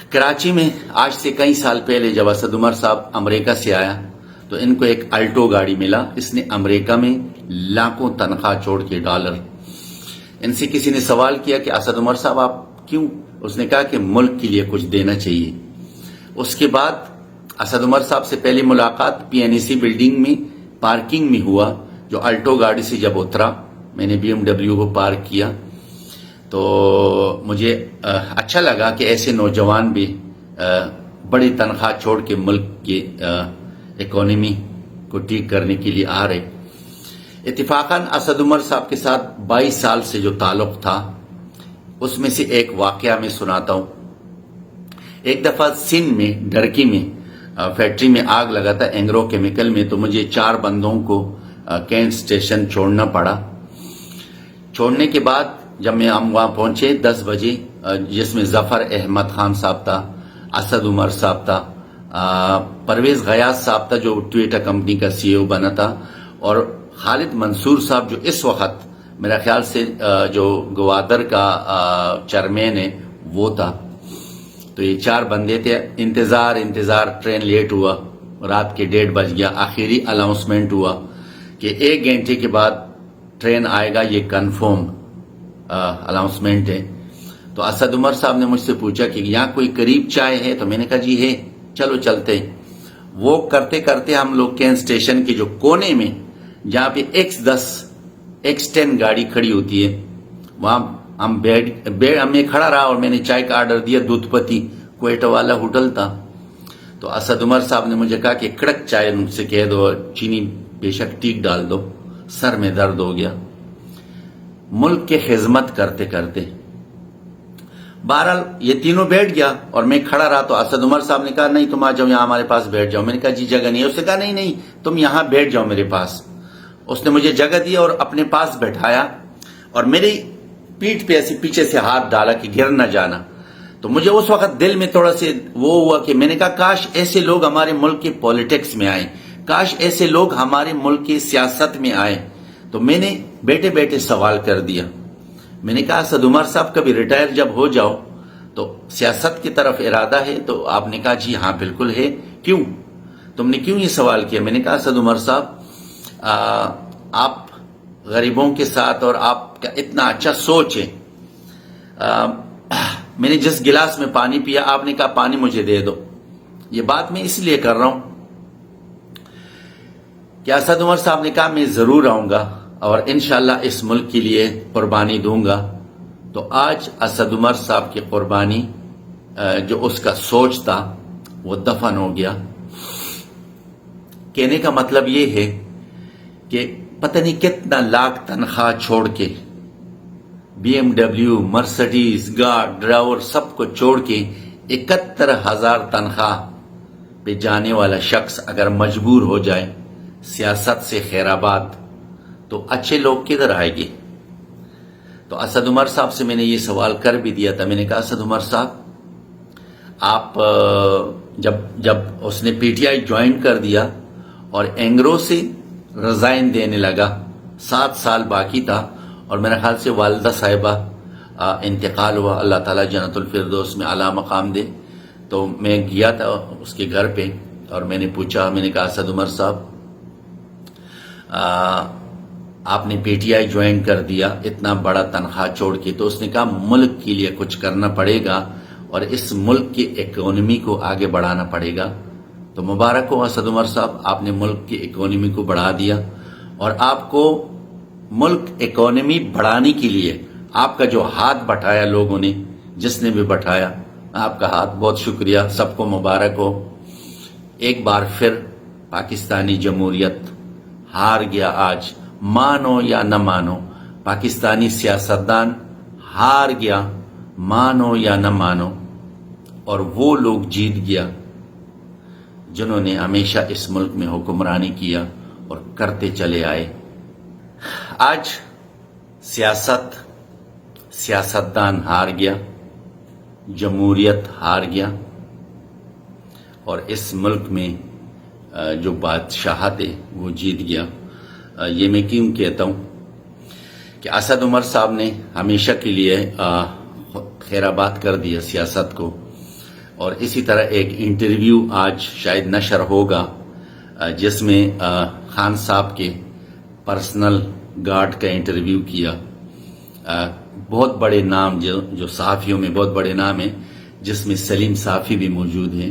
کراچی میں آج سے کئی سال پہلے جب اسد عمر صاحب امریکہ سے آیا تو ان کو ایک الٹو گاڑی ملا. اس نے امریکہ میں لاکھوں تنخواہ چھوڑ کے ڈالر. ان سے کسی نے سوال کیا کہ اسد عمر صاحب آپ کیوں؟ اس نے کہا کہ ملک کے لیے کچھ دینا چاہیے. اس کے بعد اسد عمر صاحب سے پہلی ملاقات پی این ای سی بلڈنگ میں پارکنگ میں ہوا. جو الٹو گاڑی سے جب اترا میں نے بی ایم ڈبلیو کو پارک کیا تو مجھے اچھا لگا کہ ایسے نوجوان بھی بڑی تنخواہ چھوڑ کے ملک کی اکانومی کو ٹھیک کرنے کے لیے آ رہے. اتفاقاً اسد عمر صاحب کے ساتھ 22 سال سے جو تعلق تھا اس میں سے ایک واقعہ میں سناتا ہوں. ایک دفعہ سندھ میں ڈرکی میں فیکٹری میں آگ لگا تھا اینگرو کیمیکل میں. تو مجھے 4 بندوں کو کینٹ اسٹیشن چھوڑنا پڑا. چھوڑنے کے بعد جب میں ہم وہاں پہنچے 10 بجے جس میں ظفر احمد خان صاحب تھا, اسد عمر صاحب تھا, پرویز غیاث صاحب تھا جو ٹویٹا کمپنی کا سی ای او بنا تھا, اور خالد منصور صاحب جو اس وقت میرا خیال سے جو گوادر کا چیئرمین ہے وہ تھا. تو یہ 4 بندے تھے. انتظار ٹرین لیٹ ہوا, رات کے 1:30 بج گیا. آخری اناؤنسمنٹ ہوا کہ 1 گھنٹے کے بعد ٹرین آئے گا, یہ کنفرم اناؤنسمنٹ ہے. تو اسد عمر صاحب نے مجھ سے پوچھا کہ یہاں کوئی قریب چائے ہے؟ تو میں نے کہا جی ہے, چلو چلتے ہیں. وہ کرتے کرتے ہم لوگ کین اسٹیشن کے جو کونے میں جہاں پہ X10 X10 گاڑی کھڑی ہوتی ہے وہاں ہم میں کھڑا رہا اور میں نے چائے کا آرڈر دیا. دودھ پتی کوئٹہ والا ہوٹل تھا. تو اسد عمر صاحب نے مجھے کہا کہ کڑک چائے مجھ سے کہہ دو اور چینی بے شک ٹھیک ڈال دو. سر میں درد ہو گیا ملک کے خدمت کرتے کرتے. بہرحال یہ تینوں بیٹھ گیا اور میں کھڑا رہا. تو اسد عمر صاحب نے کہا نہیں تم آ جاؤ یہاں ہمارے پاس بیٹھ جاؤ. میں نے کہا جی جگہ نہیں ہے. اس نے کہا نہیں تم یہاں بیٹھ جاؤ میرے پاس. اس نے مجھے جگہ دی اور اپنے پاس بیٹھایا اور میری پیٹھ پہ ایسے پیچھے سے ہاتھ ڈالا کہ گر نہ جانا. تو مجھے اس وقت دل میں تھوڑا سے وہ ہوا کہ میں نے کہا کاش ایسے لوگ ہمارے ملک کے پولیٹکس میں آئیں, کاش ایسے لوگ ہمارے ملک کی سیاست میں آئیں. تو میں نے بیٹھے بیٹھے سوال کر دیا. میں نے کہا اسد عمر صاحب کبھی ریٹائر جب ہو جاؤ تو سیاست کی طرف ارادہ ہے؟ تو آپ نے کہا جی ہاں بالکل ہے. کیوں؟ تم نے کیوں یہ سوال کیا؟ میں نے کہا اسد عمر صاحب آپ غریبوں کے ساتھ اور آپ کا اتنا اچھا سوچ ہے. میں نے جس گلاس میں پانی پیا آپ نے کہا پانی مجھے دے دو. یہ بات میں اس لیے کر رہا ہوں کہ اسد عمر صاحب نے کہا میں ضرور آؤں گا اور انشاءاللہ اس ملک کے لیے قربانی دوں گا. تو آج اسد عمر صاحب کی قربانی جو اس کا سوچ تھا وہ دفن ہو گیا. کہنے کا مطلب یہ ہے کہ پتہ نہیں کتنا لاکھ تنخواہ چھوڑ کے B M W, Mercedes, guard, driver سب کو چھوڑ کے 71,000 تنخواہ پہ جانے والا شخص اگر مجبور ہو جائے سیاست سے خیرآباد تو اچھے لوگ کدھر آئے گے؟ تو اسد عمر صاحب سے میں نے یہ سوال کر بھی دیا تھا. میں نے کہا اسد عمر صاحب آپ جب اس نے پی ٹی آئی جوائن کر دیا اور اینگرو سے ریزائن دینے لگا 7 سال باقی تھا اور میرا خیال سے والدہ صاحبہ انتقال ہوا, اللہ تعالیٰ جنت الفردوس میں اعلیٰ مقام دے. تو میں گیا تھا اس کے گھر پہ اور میں نے پوچھا, میں نے کہا اسد عمر صاحب آپ نے پی ٹی آئی جوائن کر دیا اتنا بڑا تنخواہ چھوڑ کے. تو اس نے کہا ملک کے لیے کچھ کرنا پڑے گا اور اس ملک کی اکانومی کو آگے بڑھانا پڑے گا. تو مبارک ہو اسد عمر صاحب, آپ نے ملک کی اکانومی کو بڑھا دیا اور آپ کو ملک اکانومی بڑھانے کے لیے آپ کا جو ہاتھ بٹھایا لوگوں نے, جس نے بھی بٹھایا آپ کا ہاتھ بہت شکریہ, سب کو مبارک ہو. ایک بار پھر پاکستانی جمہوریت ہار گیا. آج مانو یا نہ مانو پاکستانی سیاستدان ہار گیا, مانو یا نہ مانو. اور وہ لوگ جیت گیا جنہوں نے ہمیشہ اس ملک میں حکمرانی کیا اور کرتے چلے آئے. آج سیاستدان ہار گیا, جمہوریت ہار گیا اور اس ملک میں جو بادشاہت ہے وہ جیت گیا. یہ میں کیوں کہتا ہوں کہ اسد عمر صاحب نے ہمیشہ کے لیے خیرآباد کر دیا سیاست کو اور اسی طرح ایک انٹرویو آج شاید نشر ہوگا جس میں خان صاحب کے پرسنل گارڈ کا انٹرویو کیا. بہت بڑے نام جو صحافیوں میں بہت بڑے نام ہیں، جس میں سلیم صافی بھی موجود ہیں.